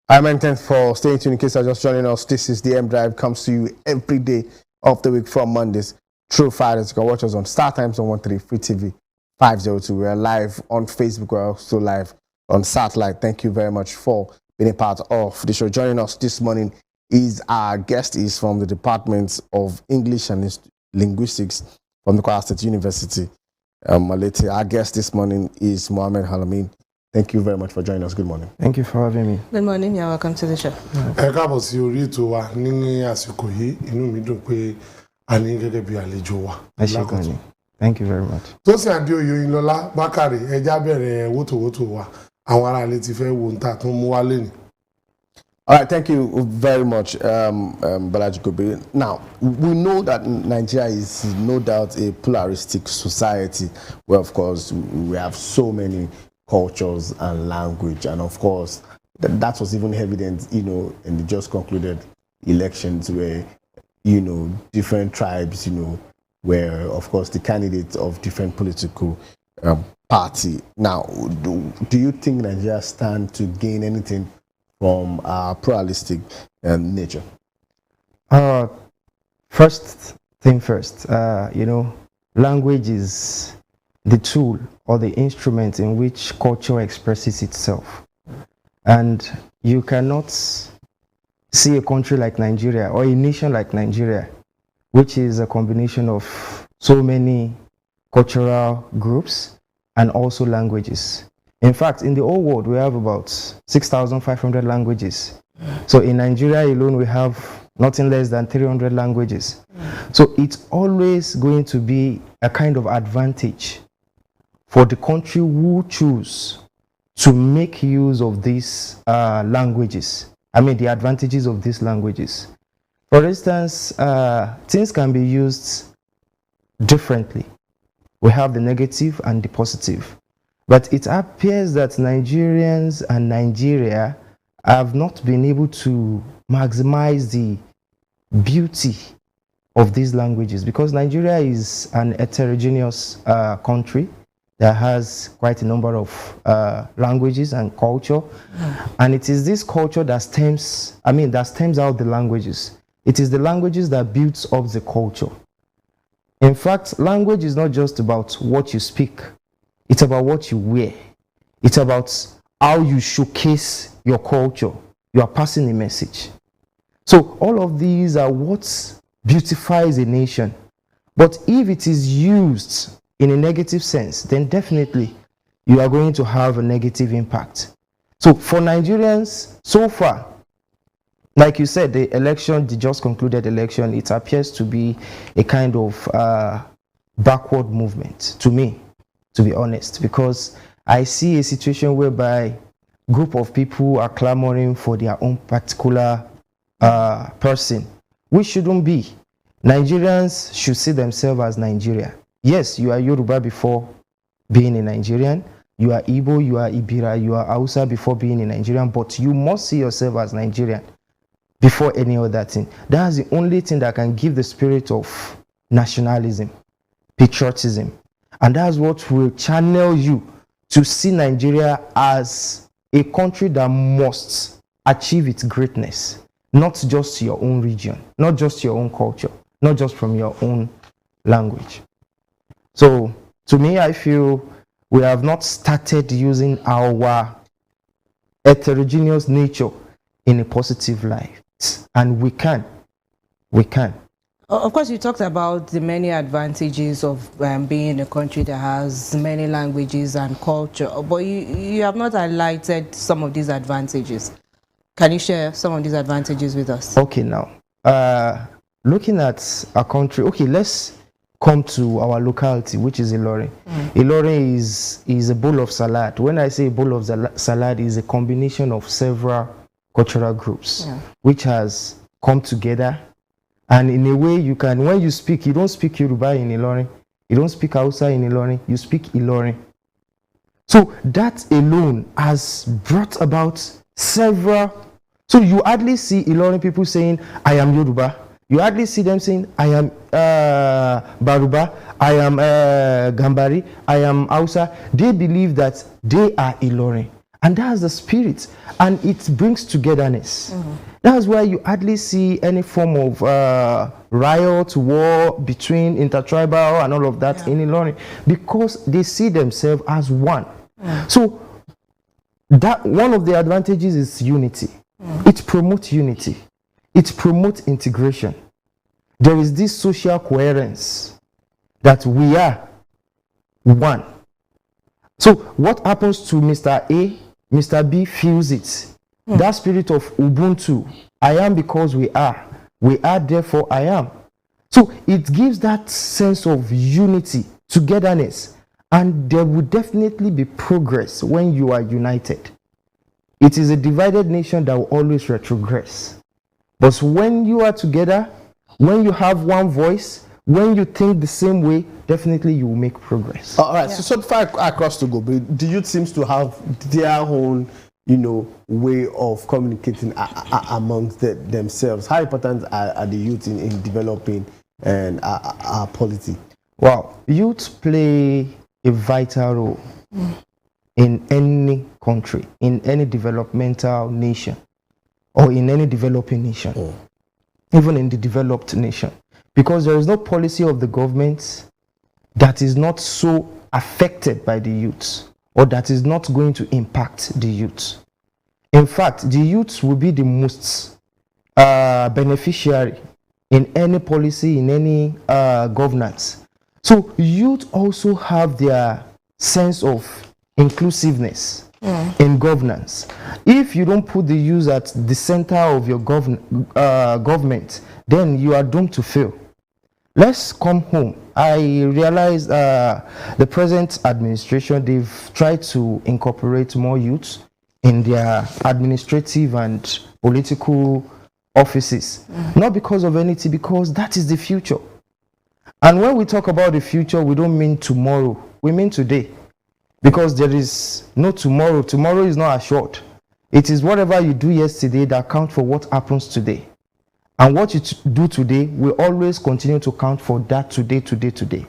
Hi, man. Thanks for staying tuned. In case you're just joining us, this is the M Drive. Comes to you every day of the week from Mondays through Fridays. You can watch us on Star Times on 13 Free TV 502. We're live on Facebook. We're also live on satellite. Thank you very much for being a part of the show. Joining us this morning is our guest is from the Department of English and Linguistics from the Kwara State University, Malete. Our guest this morning is Mohammed Al-amin. Thank you very much for joining us. Good morning. Thank you for having me. Good morning. You're welcome to the show. Káàbọ̀ sí orí ètò wa ní àsìkò yìí. Inú mi dùn pé a ní gẹ́gẹ́ bí àlejò wa. Thank you very much. Tósìn Adéoyèyìnlọ́lá Bákàrè ẹja bẹ̀rẹ̀ wótòwótò wa. Àwọn ará ilé ti fẹ́ wo nta tó mú wá lénìí. All right, thank you very much, Balaji Gobe. Now, we know that Nigeria is no doubt a pluralistic society where, of course, we have so many cultures and language, and of course that was even evident, you know, in the just concluded elections where, you know, different tribes, you know, were of course the candidates of different political party. Now, do you think Nigeria stand to gain anything from pluralistic nature? First thing first, you know, language is the tool or the instrument in which culture expresses itself. And you cannot see a country like Nigeria or a nation like Nigeria, which is a combination of so many cultural groups and also languages. In fact, in the whole world, we have about 6,500 languages. So in Nigeria alone, we have nothing less than 300 languages. So it's always going to be a kind of advantage for the country who choose to make use of these languages. I mean, the advantages of these languages. For instance, things can be used differently. We have the negative and the positive. But it appears that Nigerians and Nigeria have not been able to maximize the beauty of these languages, because Nigeria is an heterogeneous country that has quite a number of languages and culture. And it is this culture that stems out the languages. It is the languages that builds up the culture. In fact, language is not just about what you speak. It's about what you wear. It's about how you showcase your culture. You are passing a message. So all of these are what beautifies a nation. But if it is used in a negative sense, then definitely you are going to have a negative impact. So for Nigerians, so far, like you said, the just concluded election, it appears to be a kind of backward movement to me, to be honest, because I see a situation whereby a group of people are clamoring for their own particular person, which shouldn't be. Nigerians should see themselves as Nigeria. Yes, you are Yoruba before being a Nigerian. You are Igbo, you are Ibira, you are Hausa before being a Nigerian, but you must see yourself as Nigerian before any other thing. That's the only thing that can give the spirit of nationalism, patriotism. And that's what will channel you to see Nigeria as a country that must achieve its greatness, not just your own region, not just your own culture, not just from your own language. So, to me, I feel we have not started using our heterogeneous nature in a positive light. And we can. Of course, you talked about the many advantages of being a country that has many languages and culture, but you have not highlighted some of these advantages. Can you share some of these advantages with us? Okay, now, looking at a country, okay, let's come to our locality, which is Ilorin. Ilorin is a bowl of salad. When I say a bowl of salad, is a combination of several cultural groups, which has come together. And in a way, you can, when you speak, you don't speak Yoruba in Ilorin, you don't speak Hausa in Ilorin, you speak Ilorin. So that alone has brought about several. So you hardly see Ilorin people saying, I am Yoruba. You hardly see them saying, I am Baruba, I am Gambari, I am Hausa. They believe that they are Ilorin. And that's the spirit. And it brings togetherness. That's why you hardly see any form of riot, war between intertribal and all of that in Ilorin. Because they see themselves as one. So that one of the advantages is unity. It promotes unity. It promotes integration. There is this social coherence that we are one. So what happens to Mr. A, Mr. B feels it. That spirit of Ubuntu, I am because we are therefore I am. So it gives that sense of unity, togetherness, and there will definitely be progress when you are united. It is a divided nation that will always retrogress. But when you are together, when you have one voice, when you think the same way, definitely you will make progress. All right. So far across the globe, the youth seems to have their own, way of communicating amongst themselves. How important are the youth in developing and our polity? Wow, youth play a vital role in any country, in any developmental nation, or in any developing nation, even in the developed nation. Because there is no policy of the government that is not so affected by the youth, or that is not going to impact the youth. In fact, the youth will be the most beneficiary in any policy, in any governance. So youth also have their sense of inclusiveness in governance. If you don't put the youth at the center of your government, then you are doomed to fail. Let's come home. I realize the present administration, they've tried to incorporate more youth in their administrative and political offices. Not because of anything, because that is the future. And when we talk about the future, we don't mean tomorrow. We mean today. Because there is no tomorrow. Tomorrow is not assured. It is whatever you do yesterday that counts for what happens today. And what you do today will always continue to count for that today.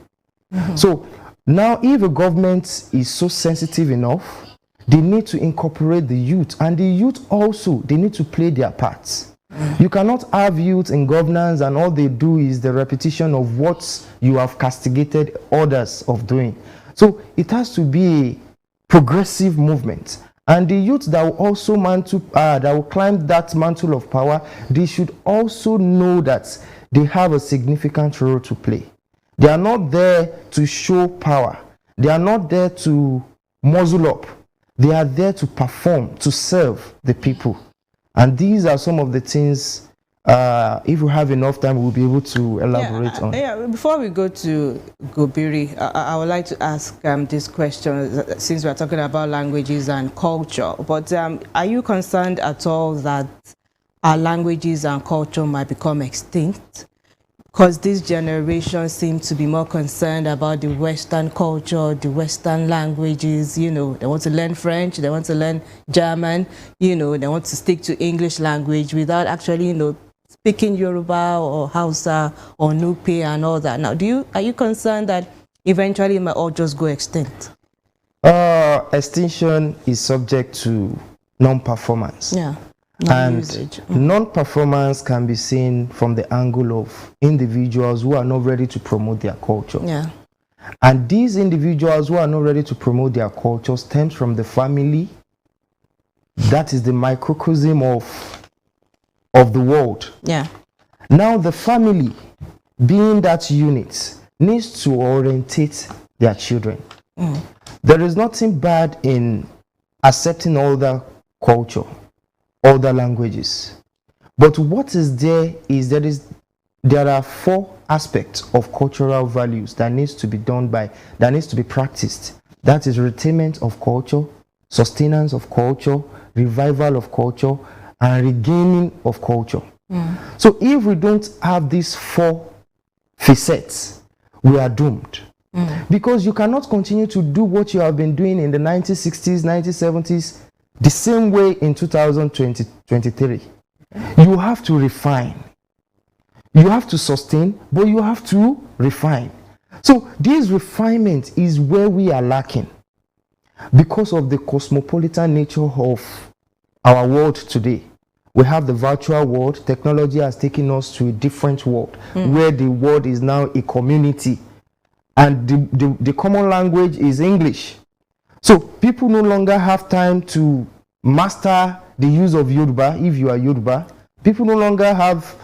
So now if a government is so sensitive enough, they need to incorporate the youth. And the youth also, they need to play their parts. You cannot have youth in governance and all they do is the repetition of what you have castigated others of doing. So it has to be a progressive movement. And the youth that will also that will climb that mantle of power, they should also know that they have a significant role to play. They are not there to show power. They are not there to muzzle up. They are there to perform, to serve the people. And these are some of the things, if we have enough time, we'll be able to elaborate on. Yeah, before we go to Gobiri, I would like to ask this question, since we're talking about languages and culture. But are you concerned at all that our languages and culture might become extinct? Because this generation seems to be more concerned about the Western culture, the Western languages, they want to learn French, they want to learn German, they want to stick to English language without actually, speaking Yoruba or Hausa or Nupe and all that. Now, are you concerned that eventually it might all just go extinct? Extinction is subject to non-performance. Yeah. And non-performance can be seen from the angle of individuals who are not ready to promote their culture. Yeah. And these individuals who are not ready to promote their culture stems from the family. That is the microcosm of the world. Yeah. Now the family, being that unit, needs to orientate their children. There is nothing bad in accepting other culture, other languages. But what is there is there are 4 aspects of cultural values that needs to be practiced. That is retainment of culture, sustenance of culture, revival of culture, and regaining of culture. So if we don't have these 4 facets, we are doomed. Because you cannot continue to do what you have been doing in the 1960s, 1970s, the same way in 2023. You have to refine. You have to sustain, but you have to refine. So this refinement is where we are lacking because of the cosmopolitan nature of our world today. We have the virtual world. Technology has taken us to a different world where the world is now a community and the common language is English. So people no longer have time to master the use of Yoruba if you are Yoruba. People no longer have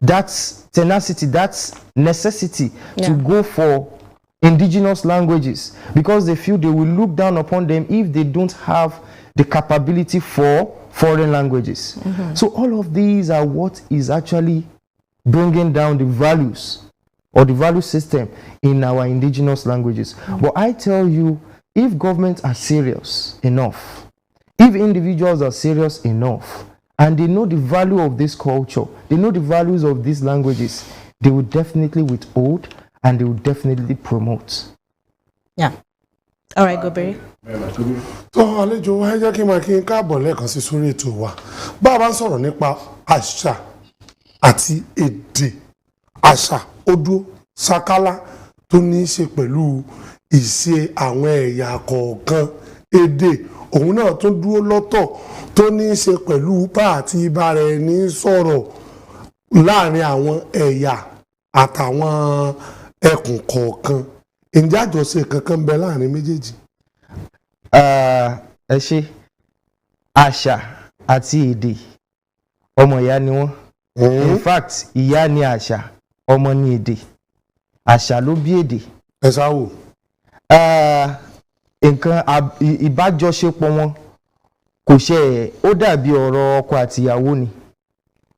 that tenacity, that necessity to go for indigenous languages because they feel they will look down upon them if they don't have the capability for foreign languages. So all of these are what is actually bringing down the values or the value system in our indigenous languages. But I tell you, if governments are serious enough, if individuals are serious enough, and they know the value of this culture, they know the values of these languages, they will definitely withhold and they will definitely promote. Yeah. All right, Gabriel. tó àlejò wa ẹ jẹ́ kí n máa kí n káàbọ̀ lẹ́ẹ̀kan sí sórí ètò wa bá a bá ń sọ̀rọ̀ nípa àṣà àti èdè àṣà odò sakala tó ní í ṣe pẹ̀lú ìṣe àwọn ẹ̀yà kọ̀ọ̀kan èdè òun náà tún dúró lọ́tọ̀ tó ní í ṣe pẹ̀lú bá àti ìbára ẹni sọ̀rọ̀ láàrin àwọn ẹ̀yà àtàwọn ẹkùn kọ̀ọ̀kan ǹjẹ́ àjọṣe kankan ń bẹ láàrin méjèèjì. Ẹ ṣe àṣà àti èdè ọmọ ìyá ni wọ́n. In fact ìyá ni àṣà ọmọ ni èdè àṣà ló bí èdè. ẹ sáwò. Nǹkan ìbájọṣepọ̀ wọn kò ṣe ó dàbí ọ̀rọ̀ ọkọ àti ìyàwó ni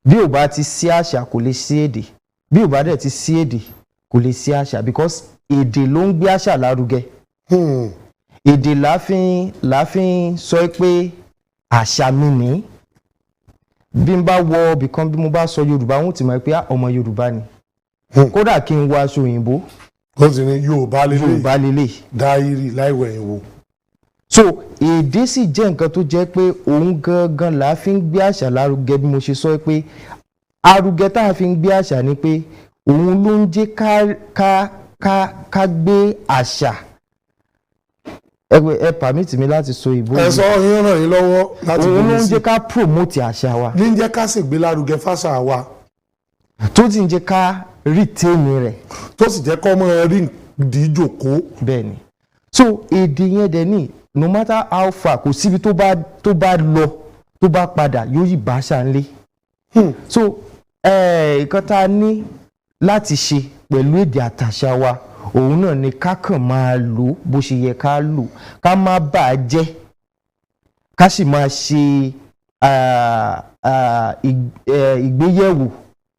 bí ò bá ti sí àṣà kò lè sí èdè bí ò bá dẹ̀ ti sí èdè kò lè sí àṣà because èdè ló ń gbé àṣà lárugẹ. Èdè láfin sọ pé àṣà mi ní bí n bá wọ ibìkan bí mo bá sọ Yorùbá wọn ti mọ̀ pé ọmọ Yorùbá ni kódà kí n wọ aṣọ òyìnbó ó ti ní Yorùbá lélẹ̀ dáírì láìwẹ̀ ìwò. So èdè sì jẹ́ nǹkan tó jẹ́ pé òun gangan la fi ń gbé àṣà lárugẹ bí mo ṣe sọ pé arugẹ tá a fi ń gbé àṣà ni pé òun ló ń jẹ́ ká gbé àṣà ẹ permit mi láti sọ ìbò ẹ sọ yín ràn yín lọ́wọ́ láti òun ló ń jẹ́ ká promote àṣà wa ní jẹ́ ká sì gbé lárugẹ fáṣà wa tó sì ń jẹ́ ká retain rẹ̀ tó sì jẹ́ kọ́ mọ́ rí ìdíjòkó. bẹ́ẹ̀ ni so èdè yẹn dẹ̀ ní no matter how far kò síbi tó bá lọ tó bá padà yóò yí bá àṣà ńlẹ̀. So nǹkan tá a ní láti ṣe pẹ̀lú èdè àtàṣà wa òun náà ni ká kàn máa lò bó ṣe yẹ ká lò ká má bàá jẹ́ ká sì máa ṣe ìgbéyẹ̀wò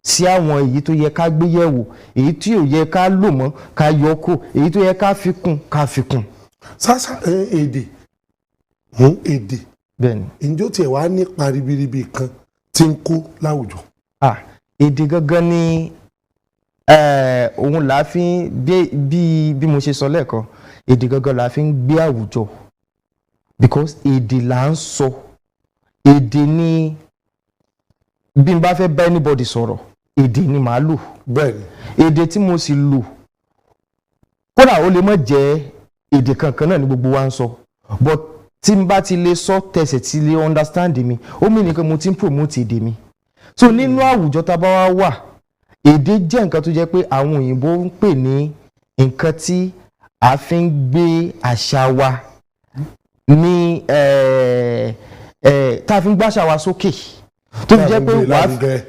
sí àwọn èyí tó yẹ ká gbéyẹ̀wò èyí tí ò yẹ ká lò mọ́ ká yọ kó èyí tó yẹ ká fi kún ká fi kún. sásà èdè bẹ́ẹ̀ni ǹjọ́ tiẹ̀ wá nípa ribiribi kan tí ń kó láwùjọ. Èdè gangan ni òun là fi bí mo ṣe sọ lẹ́ẹ̀kan èdè gangan là fi ń gbé àwùjọ because èdè là ń sọ èdè ni bí n bá fẹ́ bá anybody sọ̀rọ̀ èdè ni màá lò. bẹ́ẹ̀ni. Èdè tí mo sì lò kódà ó lè má jẹ́ èdè kankan náà ni gbogbo wa ń sọ but tí n bá ti lè sọ tẹ̀sẹ̀ tí lè understand mi ó mì ní pé mo ti ń promote èdè mi. So nínú àwùjọ tá a bá wá wà èdè jẹ́ nǹkan tó jẹ́ pé àwọn òyìnbó ń pè ní nǹkan tí a fi ń gbé àṣà wa ní tá a fi ń gbé àṣà wa sókè tó fi jẹ́ pé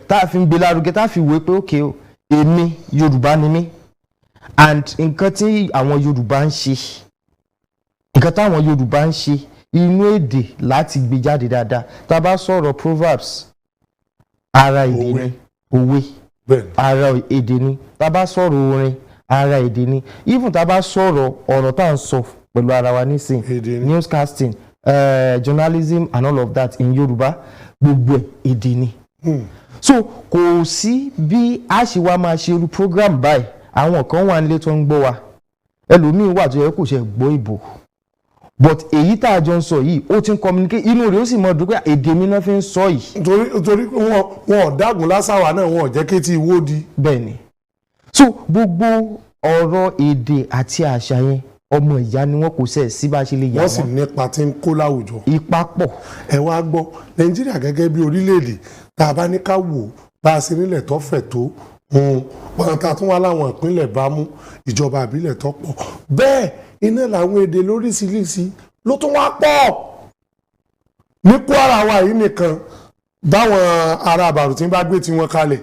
tá a fi ń gbé lárugẹ tá a fi wé pé okay èmi Yorùbá ni mí and nǹkan tí àwọn Yorùbá ń ṣe nǹkan táwọn Yorùbá ń ṣe inú èdè láti gbé jáde dáadáa tá a bá sọ̀rọ̀ proverbs ara èdè ni òwe ara èdè ni tá a bá sọ̀rọ̀ orin ara èdè ni even tá a bá sọ̀rọ̀ ọ̀rọ̀ tá à ń sọ pẹ̀lú ara wa nísìn newscasting journalism and all of that in Yorùbá gbogbo èdè ni. So kò sí bí a ṣe wá máa ṣe irú program báyìí àwọn kan wà nílé tó ń gbọ́ wa ẹlòmíín wà tó yẹ kó ṣe gbọ́ ìbò but èyí tá a jọ ń sọ yìí ó ti ń communicate inú rẹ̀ ó sì mọ̀ dúpẹ́ èdè mi náà fi ń sọ yìí. torí wọn ò dágun lásàwà náà wọn ò jẹ́ kí tí ìwó di. bẹ́ẹ̀ ni so gbogbo ọ̀rọ̀ èdè àti àṣà yẹn ọmọ ìyá ni wọn kò sẹ̀ sí bá a ṣe lè yà wọ́n. wọ́n sì nípa tí ń kó láwùjọ. ipa pọ̀. ẹ wá gbọ́ nàìjíríà gẹ́gẹ́ bí orílẹ̀-èdè tá a bá ní ká wò bá a ṣe nílẹ̀ tó fẹ̀ tó wọn ta tún wá láwọn ìpínlẹ̀ bá mú ìjọba àbílẹ̀ tó pọ̀ bẹ́ẹ̀ iná làwọn èdè lóríṣiríṣi ló tún wá pọ̀ ní Kwara wa yìí nìkan báwọn ará àbàrùtí bá gbé tiwọn kalẹ̀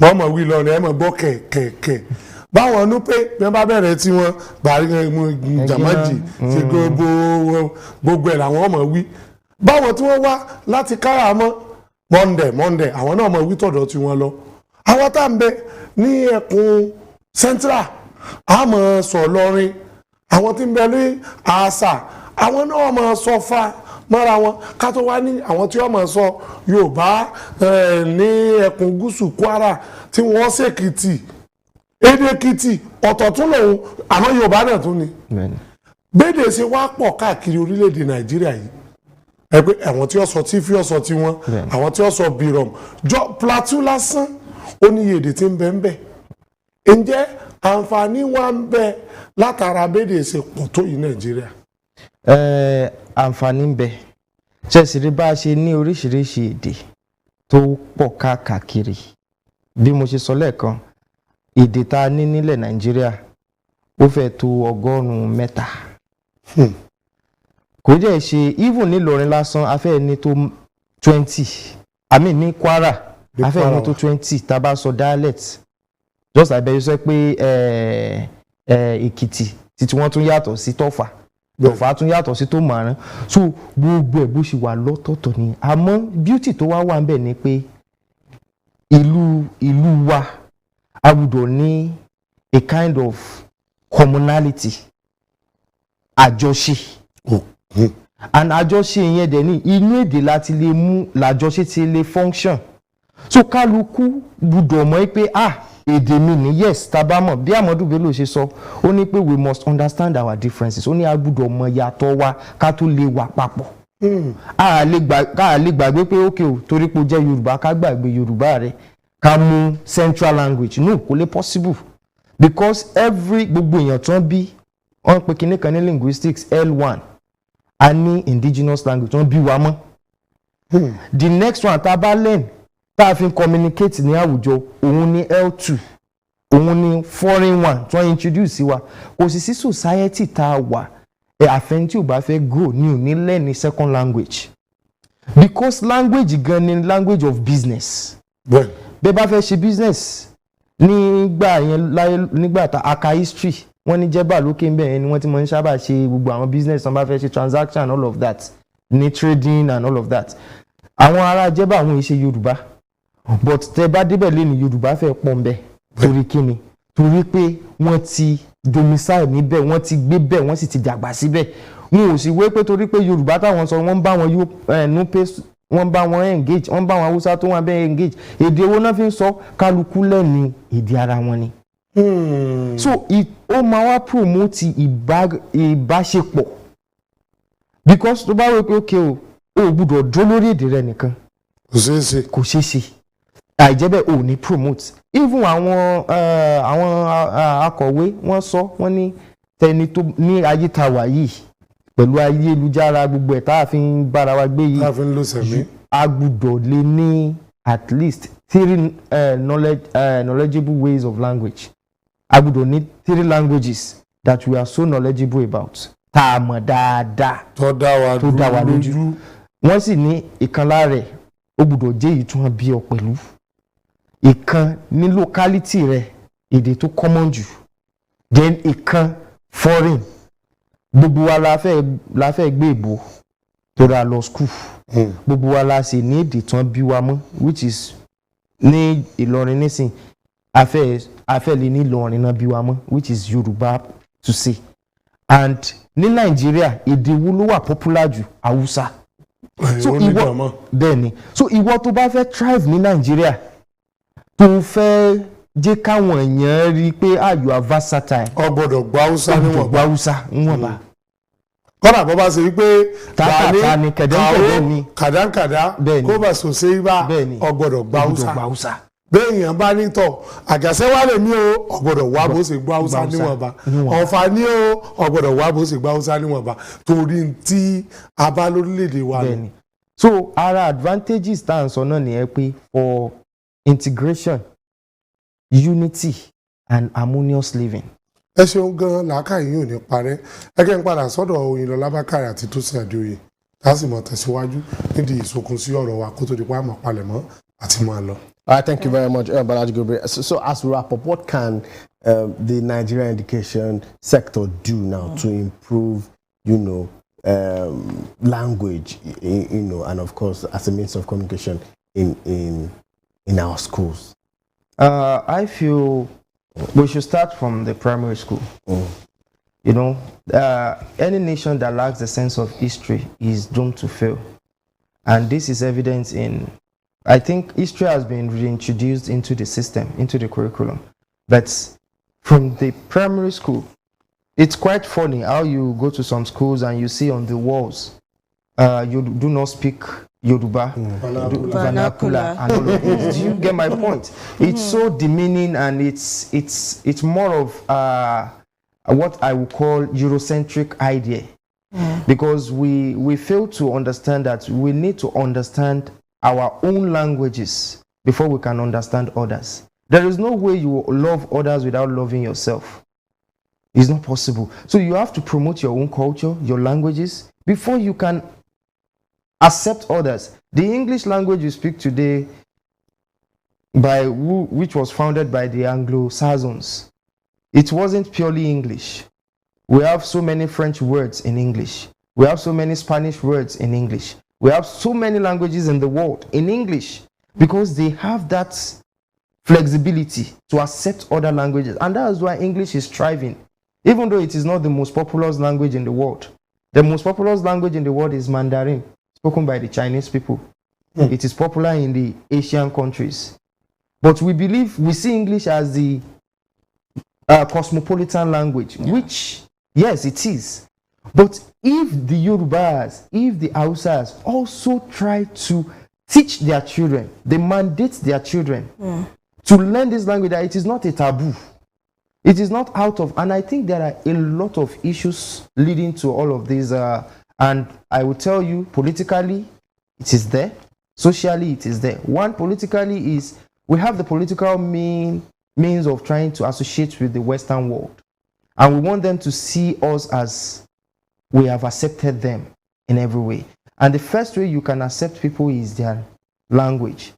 wọ́n mọ̀ wí lọ́nà ẹ̀ mọ̀ gbọ́ kẹ̀kẹ̀kẹ̀ báwọn ọdún pé bí wọ́n bá bẹ̀rẹ̀ tí wọ́n bàrí jàmájì ṣe gbogbo ẹ̀ làwọn ọmọ wí báwọn tí wọ́n wá láti Kárámọ́ Monday àwọn náà mọ̀ wí tọ̀dọ̀ tí wọ́n lọ àwọn tá ń bẹ ní ẹkùn Central àmọ́ sọ lọ́rin àwọn tí ń bẹ ní àṣà àwọn náà mọ̀ sọ fa mọ́ra wọn ká tó wá ní àwọn tí wọ́n mọ̀ sọ Yorùbá ní ẹkùn gúúsù Kwara tí wọ́n ṣèkìtì èdè Èkìtì ọ̀tọ̀ tún lòun àmọ́ Yorùbá náà tún ni bédè ṣe wá pọ̀ káàkiri orílẹ̀-èdè Nàìjíríà yìí ẹgbẹ́ àwọn tí ó sọ tí fi ọ̀sọ̀ tí wọ́n àwọn tí ó sọ bìrọ̀m jọ Plateau lásán ó ní iye èdè tí ń bẹ ń bẹ ǹjẹ́ àǹfààní wa ń bẹ látara bédè ṣe pọ̀ tó yìí Nàìjíríà. àǹfààní ń bẹ ṣẹ̀sìrì bá a ṣe ní oríṣiríṣi èdè tó pọ̀ káàkiri bí mo ṣe sọ lẹ́ẹ̀kan èdè tá a ní nílẹ̀ Nàìjíríà ó fẹ́ tó 103 kò jẹ́ ṣe even ní Ìlọrin lásán a fẹ́ ní tó 20 àmì ní Kwara a fẹ́ ní tó 20 tá a bá sọ dialect just abẹ́ yóò sọ pé Èkìtì títí wọ́n tún yàtọ̀ sí Tọ́fà tún yàtọ̀ sí tó Màrán so gbogbo ẹ̀ bó ṣe wà lọ́tọ̀ọ̀tọ̀ ni àmọ́ beauty tó wá wà ń bẹ̀ ni pé ìlú wa a gbọ́dọ̀ ní a kind of commonality àjọṣe and àjọṣe yẹn dẹ̀ ní inú èdè láti lè mú làjọṣe ti lè function so kálukú gbọ́dọ̀ mọ̀ pé èdè mi ni yes tabamọ̀ bí Amadu Bello ṣe sọ ó ní pé we must understand our differences ó ní a gbọ́dọ̀ mọ̀ yàtọ̀ wa ká tó lè wà papọ̀ a lè gbàgbé pé ókè o torí pé ó jẹ́ Yorùbá ká gbàgbé Yorùbá rẹ̀ ká mú central language no kò lè possible because gbogbo èèyàn tán bí wọ́n pe kinní kan ní linguistics L1 a ní indigenous language wọ́n bí wa mọ́ the next one tá a bá learn tá a fi communicate ní àwùjọ òun ní L2 òun ní foreign one tí wọ́n introduce sí wa kò sì sí society tá a wà àfẹn tí ò bá fẹ́ grow ní ò ní learn ní second language because language gan ni language of business bẹ́ẹ̀ bá fẹ́ ṣe business nígbà tá a ka history wọ́n ní jẹ́bà lókè ń bẹ̀rẹ̀ ni wọ́n ti máa ń sábà ṣe gbogbo àwọn business wọ́n bá fẹ́ ṣe transaction all of that ní trading and all of that àwọn ará jẹ́bà àwọn ìṣe Yorùbá but tẹ́ bá débẹ̀ lé ní Yorùbá fẹ́ pọ̀ ń bẹ̀ torí kíni torí pé wọ́n ti domicile níbẹ̀ wọ́n ti gbé bẹ̀ wọ́n sì ti dàgbà síbẹ̀ wọn ò sì wé pé torí pé Yorùbá táwọn sọ wọ́n bá wọn wọ́n bá wọn engage wọ́n bá wọn Haúsá tó wọn bẹ́ẹ̀ engage èdè owó náà fi ń sọ kálukú lẹ́ni èdè ara wọn ni. So ó máa wá promote ìbáṣepọ̀ because tó bá wí pé ókè o gbúdọ̀ dúró lórí èdè rẹ nìkan kò ṣeé ṣe àìjẹ́bẹ̀ ò ní promote even àwọn akọ̀wé wọ́n sọ wọ́n ní tẹni tó ní ayé ta wà yìí pẹ̀lú ayélujára gbogbo ẹ̀ tá a fi ń bára wa gbé yìí a gbúdọ̀ lè ní at least 3 knowledgeable ways of language a gbúdọ̀ ní 3 languages that we are so knowledgeable about tá a mọ̀ dáadáa tó dá wa lójú wọ́n sì ní ìkan lára rẹ̀ ó gbúdọ̀ jẹ́ èyí tí wọ́n bí ọ pẹ̀lú ìkan ní locality rẹ̀ èdè tó common jù then ìkan foreign gbogbo wa la fẹ́ gbé ìbò tó ra lọ school gbogbo wa la sì ní èdè tí wọ́n bí wa mọ́ which is ní Ìlọrin nísìn afẹ́ lè ní Ìlọrin náà bí wa mọ́ which is Yorùbá to say and ní Nàìjíríà èdè wo ló wà popular jù Haúsá so ìwọ bẹ́ẹ̀ ni so ìwọ tó bá fẹ́ thrive ní Nàìjíríà tó fẹ́ jẹ́ káwọn èèyàn rí pé you are versatile. Ó gbọ́dọ̀ gbọ́ Hausa níwọ̀nba. Gbọ́ Hausa níwọ̀nba. Kọ́nà bọ́ bá ṣe wípé tààtà ni kẹ̀dẹ́kẹ̀dẹ́ ni kàdánkàdá kó bá sòsè ibà ó gbọ́dọ̀ gbọ́ Hausa. Béèyàn bá nítọ̀ àjàṣẹ́ wà lè mí o ó gbọ́dọ̀ wá bó ṣe gbọ́ Hausa níwọ̀nba. Ọ̀fà ní o ó gbọ́dọ̀ wá bó ṣe gbọ́ Hausa níwọ̀nba torí tí a bá lórílẹ̀‐èdè wa lọ. So ara advantages tá à ń sọ náà nìyẹn pé for integration, unity and harmonious living. Ẹ ṣeun gan làákàyè yìí ò ní parẹ́. Ẹgẹ́ ń padà sọ́dọ̀ Oyinlọlá Bákàrẹ̀ àti Tósìn Adéoyè tá a sì mọ̀ tẹ̀síwájú nídìí ìsokùn sí ọ̀rọ̀ wa kó tó di pa àmọ̀ palẹ̀mọ́ àti máa lọ. All right, thank you very much, Balaji Gabriel. So as we wrap up, what can the Nigerian education sector do now to improve, language, and of course as a means of communication in our schools? I feel we should start from the primary school. Any nation that lacks a sense of history is doomed to fail. And this is evident I think history has been reintroduced into the system, into the curriculum. But from the primary school, it's quite funny how you go to some schools and you see on the walls, you do not speak Yoruba, vernacular, and all of this. Do you get my point? It's so demeaning, and it's more of what I would call Eurocentric idea, because we fail to understand that we need to understand our own languages before we can understand others. There is no way you will love others without loving yourself. It's not possible. So you have to promote your own culture, your languages, before you can accept others. The English language you speak today, which was founded by the Anglo-Saxons, it wasn't purely English. We have so many French words in English. We have so many Spanish words in English. We have so many languages in the world in English because they have that flexibility to accept other languages. And that is why English is thriving, even though it is not the most populous language in the world. The most populous language in the world is Mandarin, spoken by the Chinese people. It is popular in the Asian countries. But we see English as the cosmopolitan language, which, yes, it is. But if the Yorubas, if the Hausas also try to teach their children, they mandate their children to learn this language, that it is not a taboo. It is not out of, and I think there are a lot of issues leading to all of these. And I will tell you, politically, it is there. Socially, it is there. One, politically, is we have the political means of trying to associate with the Western world. And we want them to see us as we have accepted them in every way. And the first way you can accept people is their language.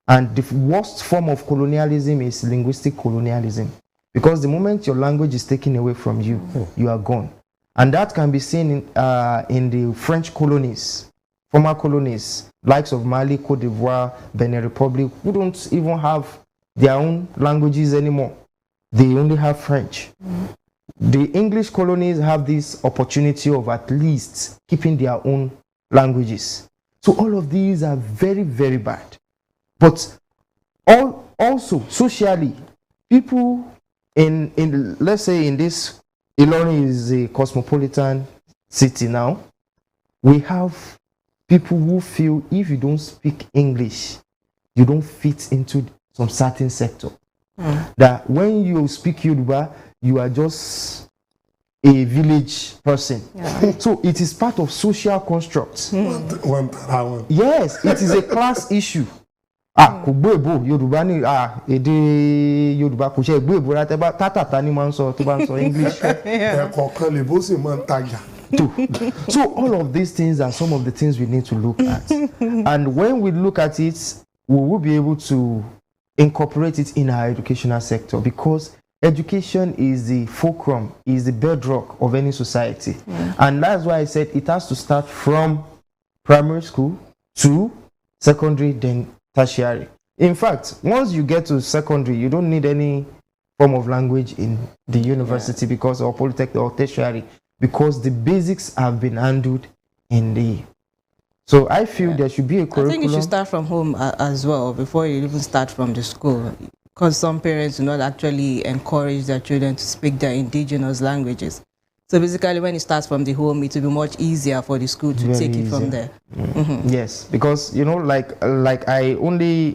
And the worst form of colonialism is linguistic colonialism. Because the moment your language is taken away from you, you are gone. And that can be seen in the French colonies, former colonies, likes of Mali, Cote d'Ivoire, Benin Republic, who don't even have their own languages anymore. They only have French. The English colonies have this opportunity of at least keeping their own languages. So all of these are very, very bad. But also socially, people in let's say in this, Ilorin is a cosmopolitan city now. We have people who feel if you don't speak English, you don't fit into some certain sector. That when you speak Yoruba, you are just a village person. So it is part of social constructs. Yes, it is a class issue. Kò gbọ́ èbó Yorùbá ní èdè Yorùbá kò ṣe gbọ́ èbó rárá tátàtà ni máa ń sọ tó bá ń sọ English. Ẹ̀kọ̀ọ̀kan lè bó sì máa ń tajà. So all of these things are some of the things we need to look at. And when we look at it, we will be able to incorporate it in our educational sector, because education is the fulcrum, is the bedrock of any society. And that's why I said it has to start from primary school to secondary, then tertiary. In fact, once you get to secondary, you don't need any form of language in the university because or polytechnic or tertiary, because the basics have been handled in the. So I feel there should be a curriculum. I think you should start from home as well before you even start from the school. because some parents do not actually encourage their children to speak their indigenous languages. So basically, when it starts from the home, it will be much easier for the school to take it from there. Yes, because like I only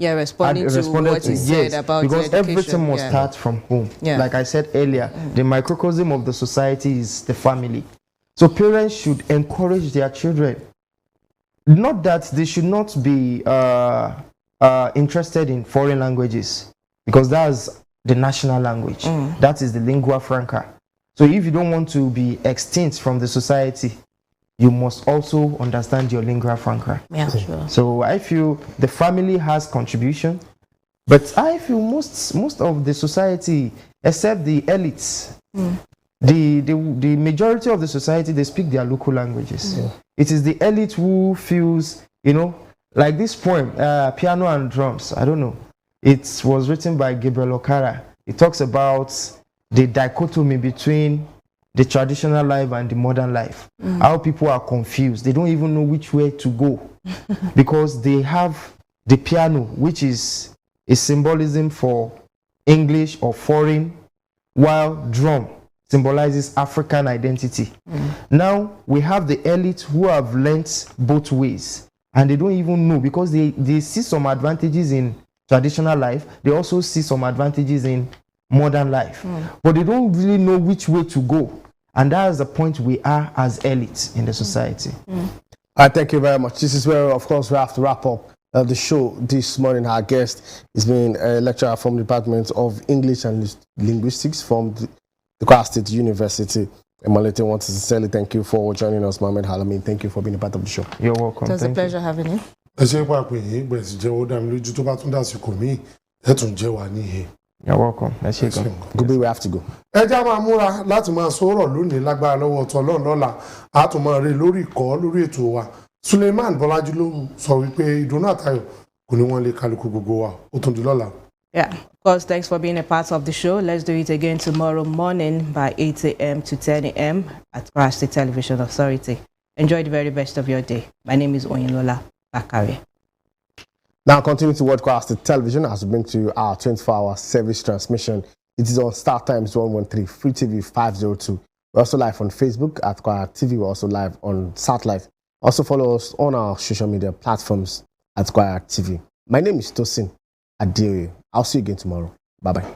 responding to what you said about because the education, everything must start from home. Like I said earlier, the microcosm of the society is the family. So parents should encourage their children. Not that they should not be interested in foreign languages, because that's the national language. That is the lingua franca. So if you don't want to be extinct from the society, you must also understand your lingua franca. Yeah, sure. So I feel the family has contribution, but I feel most of the society, except the elites, the majority of the society, they speak their local languages. It is the elite who feels, like this poem, Piano and Drums. I don't know. It was written by Gabriel Okara. It talks about the dichotomy between the traditional life and the modern life. How people are confused. They don't even know which way to go because they have the piano, which is a symbolism for English or foreign, while drum symbolizes African identity. Now we have the elite who have learnt both ways, and they don't even know, because they see some advantages in traditional life. They also see some advantages in modern life, but they don't really know which way to go, and that is the point we are as elites in the society. Thank you very much. This is where, of course, we have to wrap up the show this morning. Our guest has been a lecturer from the Department of English and Linguistics from the Kwara State University. Emalete, I want to sincerely thank you for joining us, Mohammed Al-amin. Thank you for being a part of the show. You're welcome. It was a pleasure having you. You're welcome. Let's go. Goodbye, we have to go. Ẹ já máa múra láti máa sọ̀rọ̀ lónìí lágbára lọ́wọ́ ọ̀tọ̀ Ọlọ́run lọ́la a tún máa rí lórí ìkọ́ lórí ètò wa. Suleiman Bọ́lájí ló sọ wípé ìdùnnú àtayọ̀ kò ní wọ́n lè kálukú gbogbo wa. Ó tún di lọ́la. Yeah, of course, thanks for being a part of the show. Let's do it again tomorrow morning by 8 a.m. to 10 a.m. at Kwara State Television Authority. Enjoy the very best of your day. My name is Oyinlola Bakare. Now, continue to watch Kwara State Television as we bring to you our 24-hour service transmission. It is on Star Times 113, Free TV 502. We're also live on Facebook at Kwara TV. We're also live on Satellite. Also follow us on our social media platforms at Kwara TV. My name is Tosin Adeoye. I'll see you again tomorrow. Bye-bye.